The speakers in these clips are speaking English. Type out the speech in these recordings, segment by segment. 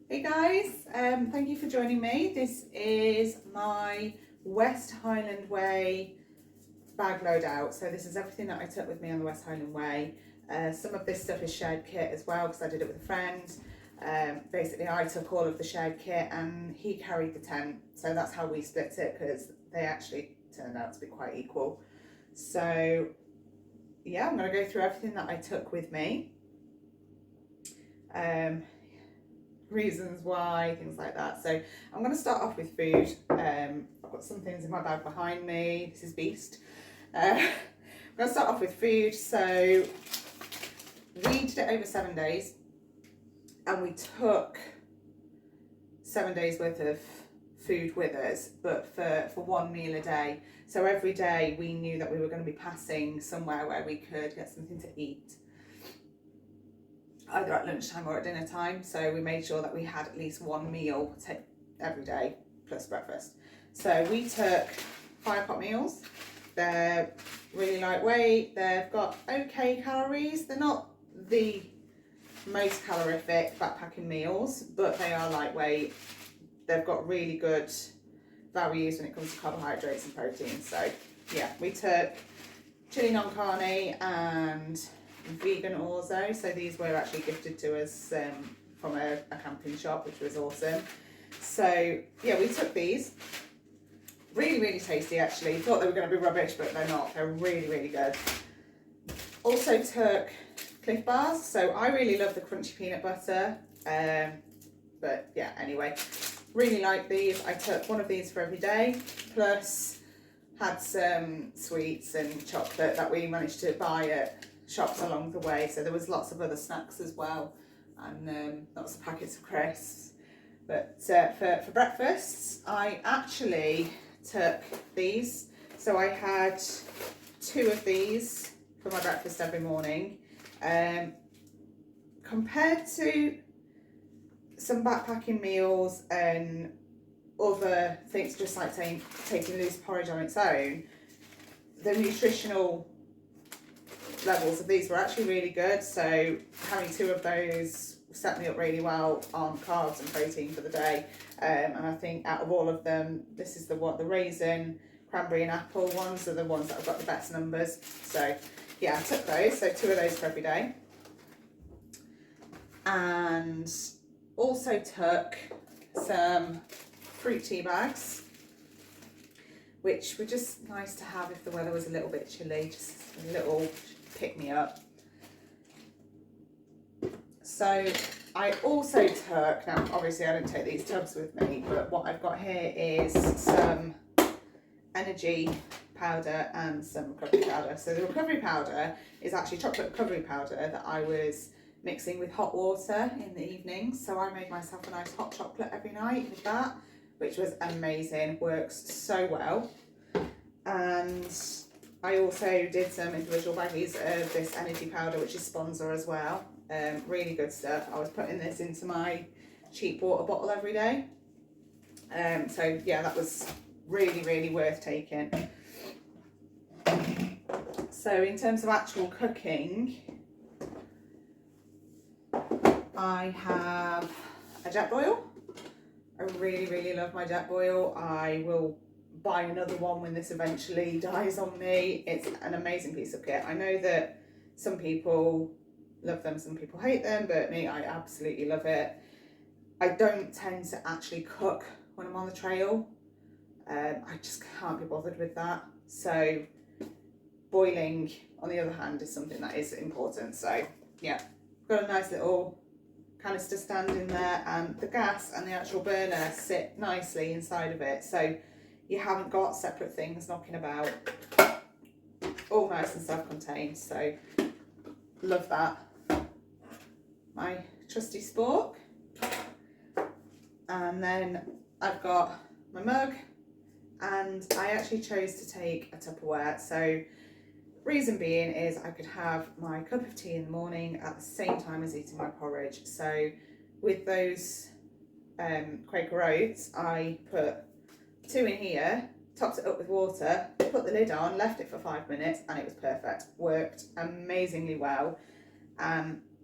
Hey guys, thank you for joining me. This is my West Highland Way bag load out. So this is everything that I took with me on the West Highland Way. Some of this stuff is shared kit as well because I did it with a friend. Basically I took all of the shared kit and he carried the tent. So that's how we split it because they actually turned out to be quite equal. So yeah, I'm going to go through everything that I took with me. Reasons why, things like that. So I'm going to start off with food. I've got some things in my bag behind me. This is Beast. I'm going to start off with food. So we did it over 7 days and we took 7 days worth of food with us, but for one meal a day. So every day we knew that we were going to be passing somewhere where we could get something to eat, either at lunchtime or at dinner time. So we made sure that we had at least one meal every day plus breakfast. So we took 5 hot meals. They're really lightweight. They've got okay calories. They're not the most calorific backpacking meals, but they are lightweight. They've got really good values when it comes to carbohydrates and protein. So yeah, we took chili non carne and vegan orzo. So these were actually gifted to us from a camping shop, which was awesome. So yeah, we took these. Really tasty actually. Thought they were going to be rubbish, but they're not. They're really good. Also took Cliff Bars. So I really love the crunchy peanut butter. But yeah, anyway, really like these. I took one of these for every day, plus had some sweets and chocolate that we managed to buy at shops along the way. So there was lots of other snacks as well, and lots of packets of crisps. But for breakfasts, I actually took these. So I had 2 of these for my breakfast every morning. Compared to some backpacking meals and other things, just like taking loose porridge on its own, the nutritional levels of these were actually really good. So having 2 of those set me up really well on carbs and protein for the day. And I think out of all of them, this is the raisin, cranberry and apple ones are the ones that have got the best numbers. So yeah, I took those. So 2 of those for every day. And also took some fruit tea bags, which were just nice to have if the weather was a little bit chilly, just a little pick me up. So I also took, now obviously I didn't take these tubs with me, but what I've got here is some energy powder and some recovery powder. So the recovery powder is actually chocolate recovery powder that I was mixing with hot water in the evening. So I made myself a nice hot chocolate every night with that, which was amazing, works so well. And I also did some individual baggies of this energy powder, which is Sponsor as well. Really good stuff. I was putting this into my cheap water bottle every day. So yeah, that was really worth taking. So in terms of actual cooking, I have a Jetboil. I really love my Jetboil. I will buy another one when this eventually dies on me. It's an amazing piece of kit. I know that some people love them, some people hate them, but me, I absolutely love it. I don't tend to actually cook when I'm on the trail. I just can't be bothered with that. So boiling, on the other hand, is something that is important. So yeah, got a nice little canister stand in there, and the gas and the actual burner sit nicely inside of it. So you haven't got separate things knocking about, all nice and self-contained. So love that. My trusty spork, and then I've got my mug, and I actually chose to take a Tupperware. So reason being is I could have my cup of tea in the morning at the same time as eating my porridge. So with those Quaker Oats, I put 2 in here, topped it up with water, put the lid on, left it for 5 minutes, and it was perfect. Worked amazingly well.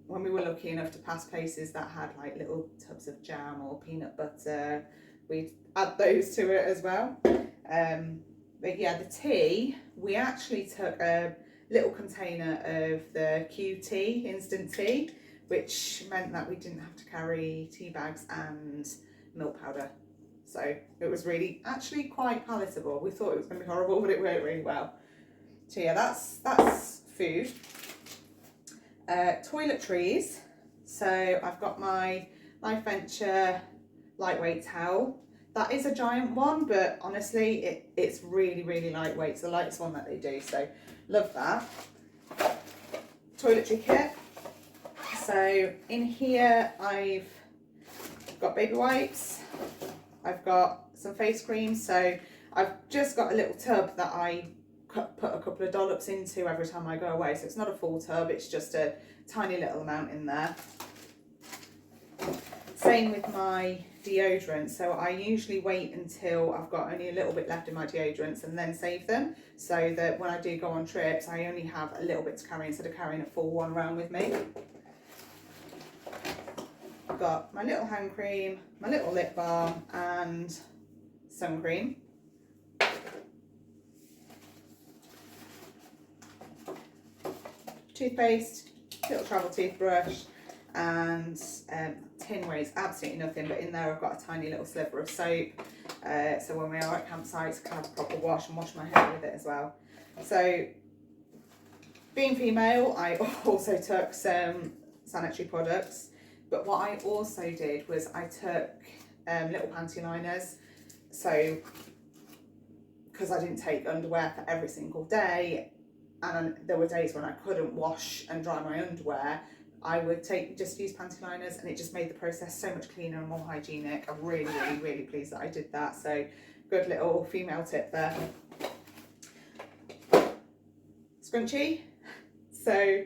when we were lucky enough to pass places that had like little tubs of jam or peanut butter, we'd add those to it as well. But yeah, the tea, we actually took a little container of the QT instant tea, which meant that we didn't have to carry tea bags and milk powder. So it was really actually quite palatable. We thought it was going to be horrible, but it worked really well. So yeah, that's food. Toiletries. So I've got my Life Venture lightweight towel. That is a giant one, but honestly, it's really, really lightweight. It's the lightest one that they do, so love that. Toiletry kit. So in here, I've got baby wipes. I've got some face cream. So I've just got a little tub that I put a couple of dollops into every time I go away. So it's not a full tub, it's just a tiny little amount in there. Same with my deodorant. So I usually wait until I've got only a little bit left in my deodorants and then save them, so that when I do go on trips, I only have a little bit to carry instead of carrying a full one around with me. I've got my little hand cream, my little lip balm and sun cream. Toothpaste, little travel toothbrush, and tin weighs absolutely nothing, but in there I've got a tiny little sliver of soap, so when we are at campsites I can have a proper wash and wash my hair with it as well. So being female, I also took some sanitary products, but what I also did was I took little panty liners. So because I didn't take underwear for every single day, and there were days when I couldn't wash and dry my underwear, I would just use panty liners, and it just made the process so much cleaner and more hygienic. I'm really, really, really pleased that I did that. So good little female tip there. Scrunchie. So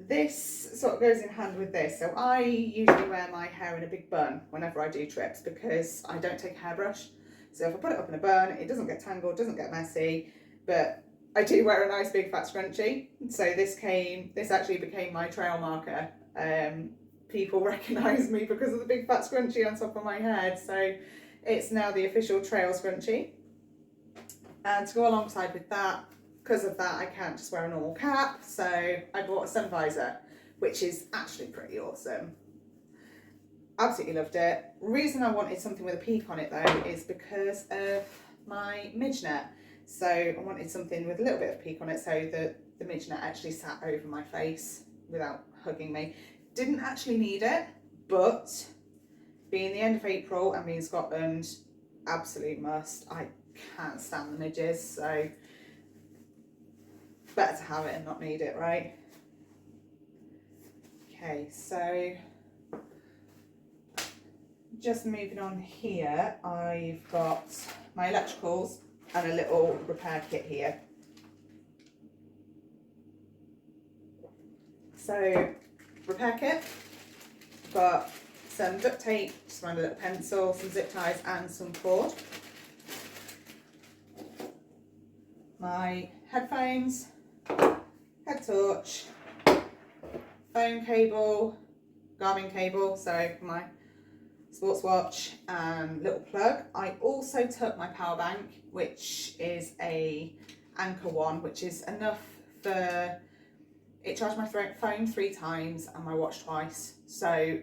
this sort of goes in hand with this. So I usually wear my hair in a big bun whenever I do trips because I don't take a hairbrush. So if I put it up in a bun, it doesn't get tangled, doesn't get messy, but I do wear a nice big fat scrunchie. So this actually became my trail marker. People recognise me because of the big fat scrunchie on top of my head. So it's now the official trail scrunchie. And to go alongside with that, because of that, I can't just wear a normal cap. So I bought a sun visor, which is actually pretty awesome. Absolutely loved it. Reason I wanted something with a peak on it though is because of my midge net. So I wanted something with a little bit of peak on it so that the midge net actually sat over my face without hugging me. Didn't actually need it, but being the end of April and being in Scotland, absolute must. I can't stand the midges, so better to have it and not need it, right? Okay, so just moving on here, I've got my electricals and a little repair kit here. So repair kit, got some duct tape, just around a little pencil, some zip ties and some cord. My headphones, head torch, phone cable, Garmin cable, so my sports watch and little plug. I also took my power bank, which is a Anchor one, which is enough for it charged my phone 3 times and my watch twice. So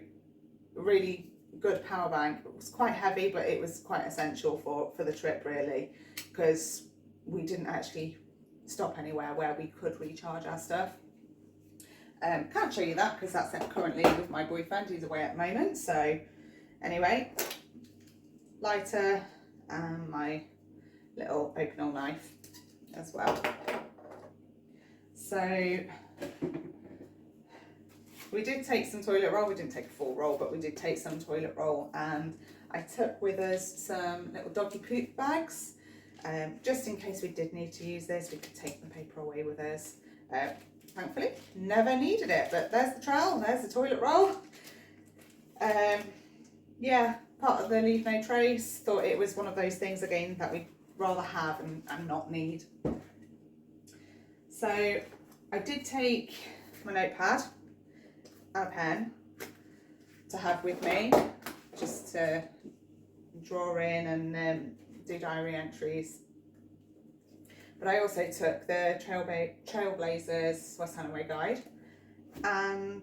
really good power bank. It was quite heavy, but it was quite essential for the trip really, because we didn't actually stop anywhere where we could recharge our stuff. Can't show you that because that's currently with my boyfriend who's away at the moment. So anyway, lighter and my little open all knife as well. So we did take some toilet roll. We didn't take a full roll, but we did take some toilet roll, and I took with us some little doggy poop bags, just in case we did need to use this. We could take the paper away with us. Thankfully, never needed it, but there's the trowel, there's the toilet roll. Yeah, part of the Leave No Trace. Thought it was one of those things again that we'd rather have and not need. So I did take my notepad. and a pen to have with me, just to draw in and do diary entries. But I also took the Trailblazers West Highland Way guide, and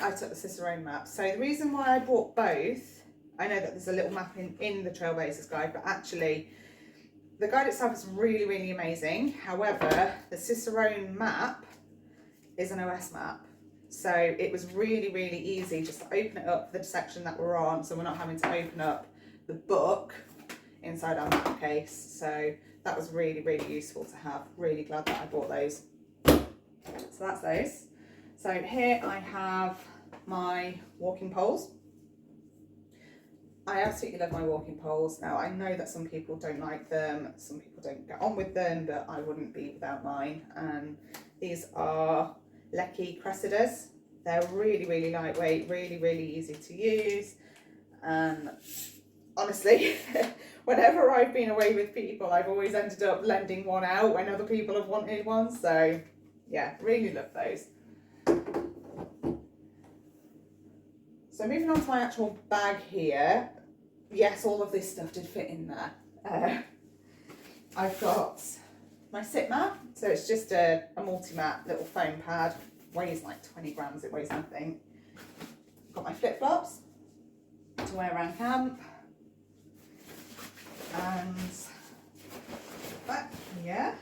I took the Cicerone map. So the reason why I bought both, I know that there's a little map in the Trailblazers guide, but actually the guide itself is really, really amazing. However, the Cicerone map is an OS map. So it was really, really easy just to open it up for the section that we're on, so we're not having to open up the book inside our map case. So that was really, really useful to have. Really glad that I bought those. So that's those. So here I have my walking poles. I absolutely love my walking poles. Now I know that some people don't like them, some people don't get on with them, but I wouldn't be without mine. And these are Lecky Cressidas. They're really, really lightweight, really, really easy to use. And honestly, whenever I've been away with people, I've always ended up lending one out when other people have wanted one. So yeah, really love those. So moving on to my actual bag here. Yes, all of this stuff did fit in there. I've got my sit mat. So it's just a multi-mat little foam pad. Weighs like 20 grams, it weighs nothing. Got my flip-flops to wear around camp. And back here,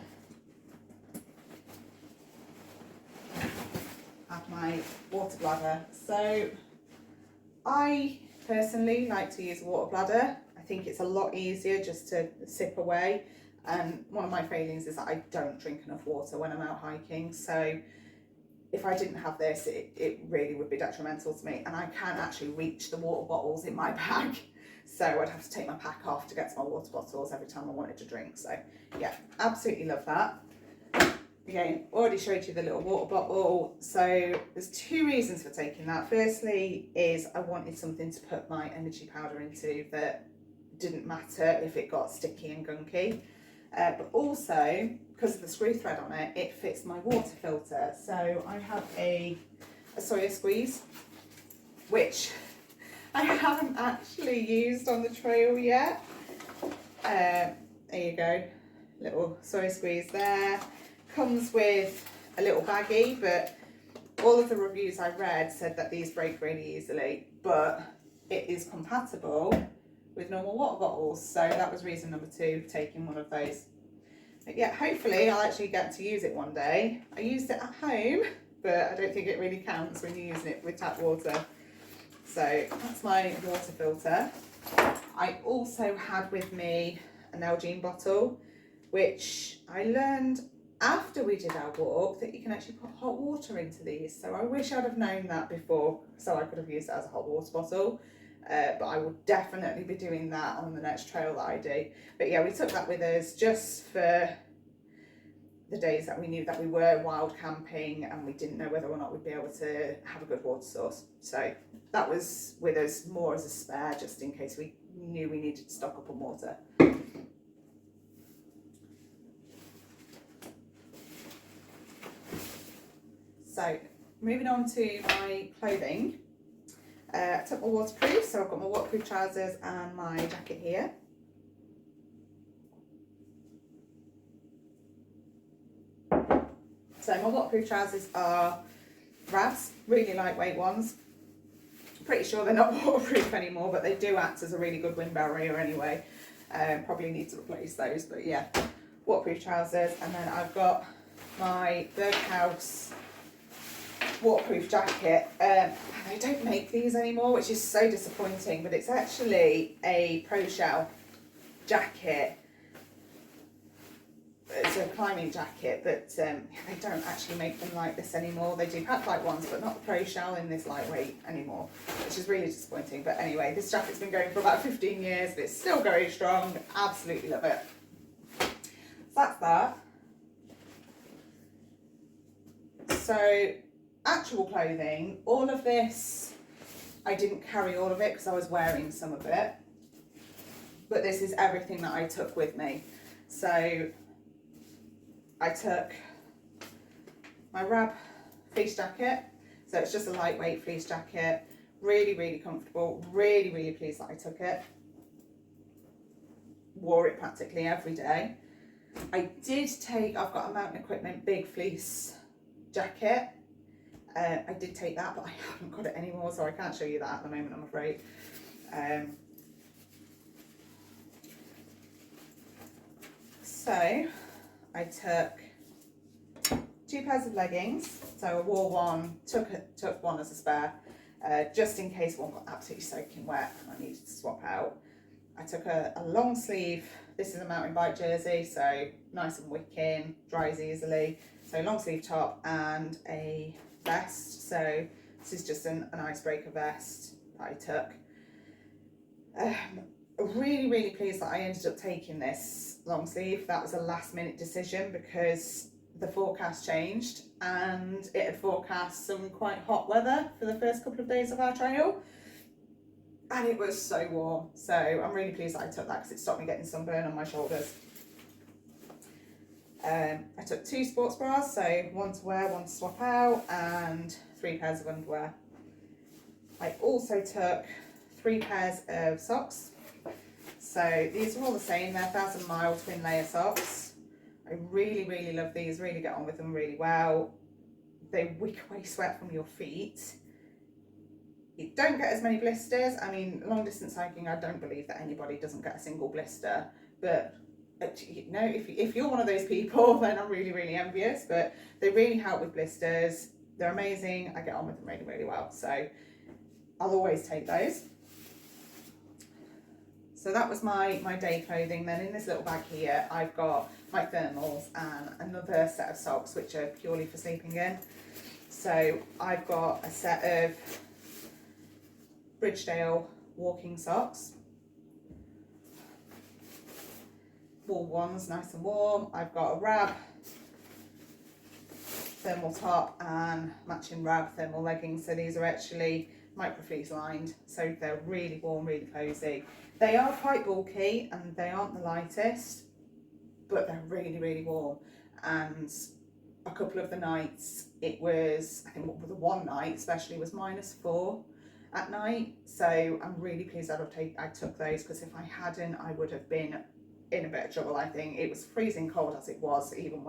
I have my water bladder. So I personally like to use a water bladder. I think it's a lot easier just to sip away. And one of my failings is that I don't drink enough water when I'm out hiking. So if I didn't have this, it really would be detrimental to me. And I can't actually reach the water bottles in my bag. So I'd have to take my pack off to get to my water bottles every time I wanted to drink. So yeah, absolutely love that. Again, already showed you the little water bottle. So there's two reasons for taking that. Firstly is I wanted something to put my energy powder into that didn't matter if it got sticky and gunky. But also, because of the screw thread on it, it fits my water filter. So I have a soya squeeze, which I haven't actually used on the trail yet. There you go, little soya squeeze there. Comes with a little baggie, but all of the reviews I read said that these break really easily, but it is compatible with normal water bottles. So that was reason number two, taking one of those. But yeah, hopefully I'll actually get to use it one day. I used it at home, but I don't think it really counts when you're using it with tap water. So that's my water filter. I also had with me an Nalgene bottle, which I learned after we did our walk that you can actually put hot water into these. So I wish I'd have known that before, so I could have used it as a hot water bottle. But I will definitely be doing that on the next trail that I do. But yeah, we took that with us just for the days that we knew that we were wild camping and we didn't know whether or not we'd be able to have a good water source. So that was with us more as a spare, just in case we knew we needed to stock up on water. So moving on to my clothing. I took my waterproof, so I've got my waterproof trousers and my jacket here. So my waterproof trousers are Ravs, really lightweight ones. Pretty sure they're not waterproof anymore, but they do act as a really good wind barrier anyway. Probably need to replace those, but yeah, waterproof trousers. And then I've got my Berghaus waterproof jacket. They don't make these anymore, which is so disappointing, but it's actually a Pro Shell jacket. It's a climbing jacket, but they don't actually make them like this anymore. They do pack light ones, but not the Pro Shell in this lightweight anymore, which is really disappointing. But anyway, this jacket's been going for about 15 years, but it's still going strong. Absolutely love it. So that's that. So actual clothing, all of this, I didn't carry all of it because I was wearing some of it, but this is everything that I took with me. So I took my Rab fleece jacket. So it's just a lightweight fleece jacket, really, really comfortable, really, really pleased that I took it. Wore it practically every day. I did take, I've got a Mountain Equipment big fleece jacket. I did take that, but I haven't got it anymore, so I can't show you that at the moment, I'm afraid. So I took 2 pairs of leggings. So I wore one, took one as a spare, just in case one got absolutely soaking wet and I needed to swap out. I took a long sleeve, this is a mountain bike jersey, so nice and wicking, dries easily. So long sleeve top and a vest. So this is just an icebreaker vest that I took. Really, really pleased that I ended up taking this long sleeve. That was a last minute decision because the forecast changed and it had forecast some quite hot weather for the first couple of days of our trail. And it was so warm. So I'm really pleased that I took that because it stopped me getting sunburn on my shoulders. I took 2 sports bras, so one to wear, one to swap out, and 3 pairs of underwear. I also took 3 pairs of socks. So these are all the same, they're 1,000 mile twin layer socks. I really, really love these, really get on with them really well. They wick away sweat from your feet. You don't get as many blisters. I mean, long distance hiking, I don't believe that anybody doesn't get a single blister, but you know, if you're one of those people, then I'm really, really envious, but they really help with blisters. They're amazing. I get on with them really, really well. So I'll always take those. So that was my day clothing. Then in this little bag here, I've got my thermals and another set of socks, which are purely for sleeping in. So I've got a set of Bridgedale walking socks. Wool ones, nice and warm. I've got a Rab thermal top and matching Rab thermal leggings. So these are actually microfleece lined, so they're really warm, really cozy. They are quite bulky and they aren't the lightest, but they're really, really warm. And a couple of the nights it was, I think the one night especially was -4 at night. So I'm really pleased that I took those, because if I hadn't, I would have been in a bit of trouble. I think it was freezing cold as it was, even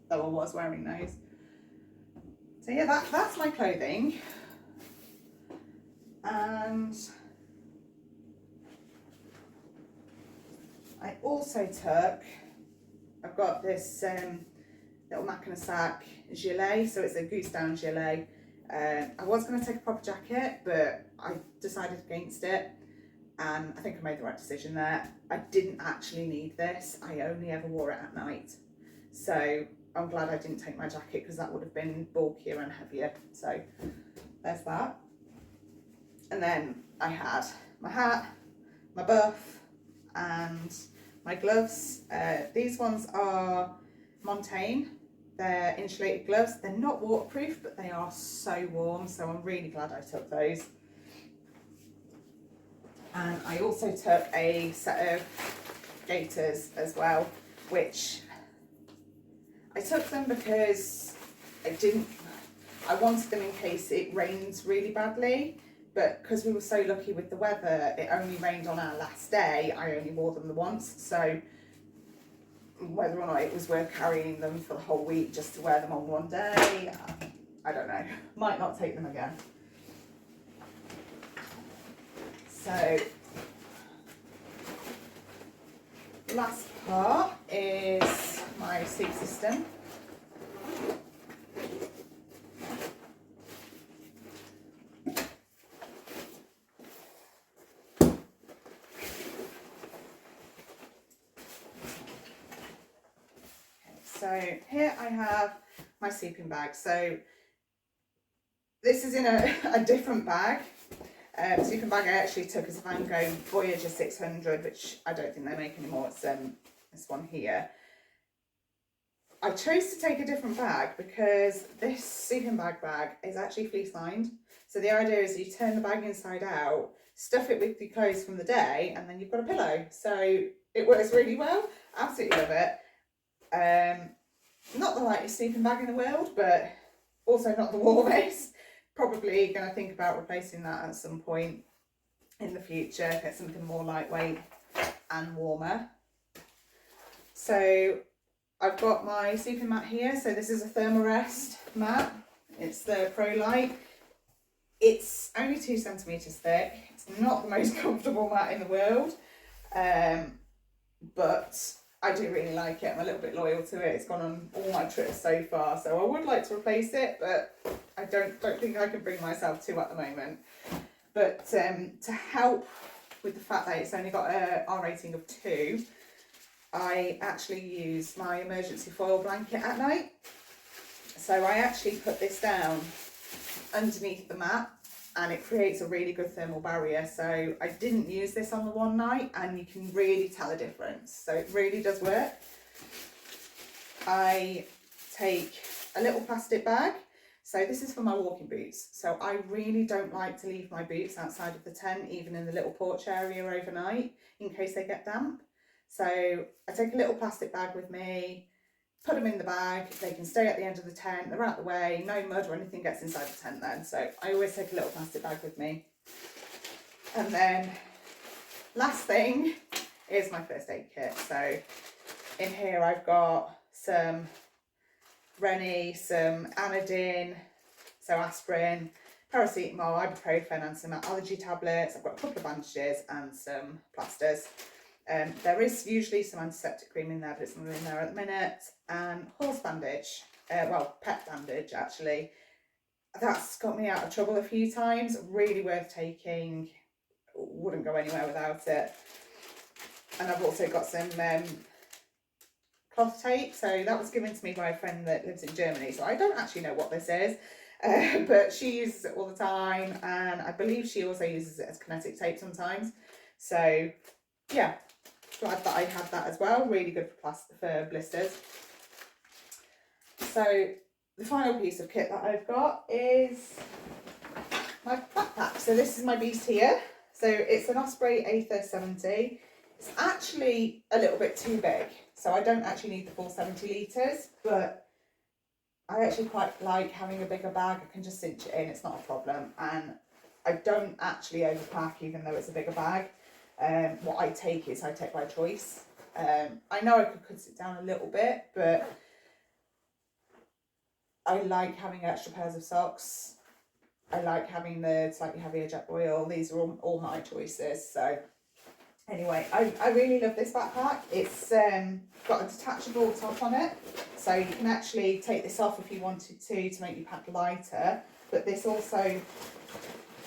though I was wearing those. So yeah, that's my clothing. And I also took, I've got this little Mackinac gilet, so it's a goose down gilet. I was going to take a proper jacket, but I decided against it, and I think I made the right decision there. I didn't actually need this. I only ever wore it at night, so I'm glad I didn't take my jacket, because that would have been bulkier and heavier. So there's that. And then I had my hat, my buff, and my gloves. These ones are Montaigne. They're insulated gloves. They're not waterproof, but they are so warm, so I'm really glad I took those. And I also took a set of gaiters as well, which I took them because I wanted them in case it rains really badly. But because we were so lucky with the weather, it only rained on our last day. I only wore them the once, so whether or not it was worth carrying them for the whole week just to wear them on one day, I don't know. Might not take them again. So last part is my sleep system. So here I have my sleeping bag. So this is in a different bag. Sleeping bag I actually took is a Van Gogh Voyager 600, which I don't think they make anymore. It's this one here. I chose to take a different bag because this sleeping bag is actually fleece lined. So the idea is you turn the bag inside out, stuff it with your clothes from the day, and then you've got a pillow. So it works really well. Absolutely love it. Not the lightest sleeping bag in the world, but also not the warmest. Probably going to think about replacing that at some point in the future, get something more lightweight and warmer. So I've got my sleeping mat here. So this is a Thermarest mat. It's the Pro Light. It's only 2 centimetres thick. It's not the most comfortable mat in the world, but I do really like it. I'm a little bit loyal to it. It's gone on all my trips so far, so I would like to replace it, but I don't think I can bring myself to at the moment. But to help with the fact that it's only got a R rating of 2, I actually use my emergency foil blanket at night. So I actually put this down underneath the mat, and it creates a really good thermal barrier. So I didn't use this on the one night, and you can really tell a difference. So it really does work. I take a little plastic bag. So this is for my walking boots. So I really don't like to leave my boots outside of the tent, even in the little porch area overnight, in case they get damp. So I take a little plastic bag with me, put them in the bag, they can stay at the end of the tent, they're out the way, no mud or anything gets inside the tent then. So I always take a little plastic bag with me. And then last thing is my first aid kit. So in here I've got some Rennie, some Anodine, so aspirin, paracetamol, ibuprofen and some allergy tablets. I've got a couple of bandages and some plasters. There is usually some antiseptic cream in there, but it's not in there at the minute. And horse bandage, well, pet bandage actually. That's got me out of trouble a few times. Really worth taking. Wouldn't go anywhere without it. And I've also got some cloth tape. So that was given to me by a friend that lives in Germany. So I don't actually know what this is, but she uses it all the time. And I believe she also uses it as kinetic tape sometimes. So yeah. Glad that I had that as well. Really good for blisters. So the final piece of kit that I've got is my backpack. So this is my beast here. So it's an Osprey Aether 70. It's actually a little bit too big, so I don't actually need the full 70 litres, but I actually quite like having a bigger bag. I can just cinch it in, it's not a problem. And I don't actually overpack even though it's a bigger bag. What I take by choice. I know I could cut it down a little bit, but I like having extra pairs of socks. I like having the slightly heavier jet oil. These are all my choices. So anyway, I really love this backpack. It's got a detachable top on it, so you can actually take this off if you wanted to make your pack lighter, but this also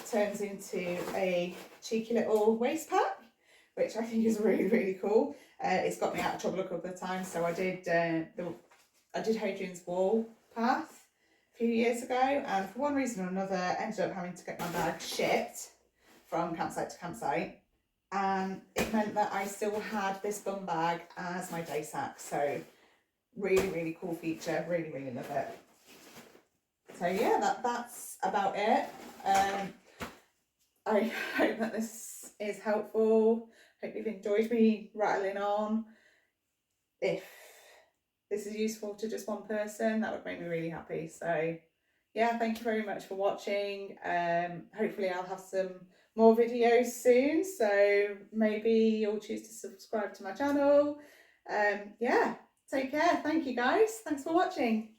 turns into a cheeky little waist pack, which I think is really, really cool. It's got me out of trouble a couple of times. So I did Hadrian's Wall path a few years ago, and for one reason or another ended up having to get my bag shipped from campsite to campsite, and it meant that I still had this bum bag as my day sack. So really, really cool feature. Really, really love it. So yeah, that's about it. I hope that this is helpful. Hope you've enjoyed me rattling on. If this is useful to just one person, that would make me really happy. So yeah, thank you very much for watching. Hopefully I'll have some more videos soon, so maybe you'll choose to subscribe to my channel. Yeah, take care. Thank you guys. Thanks for watching.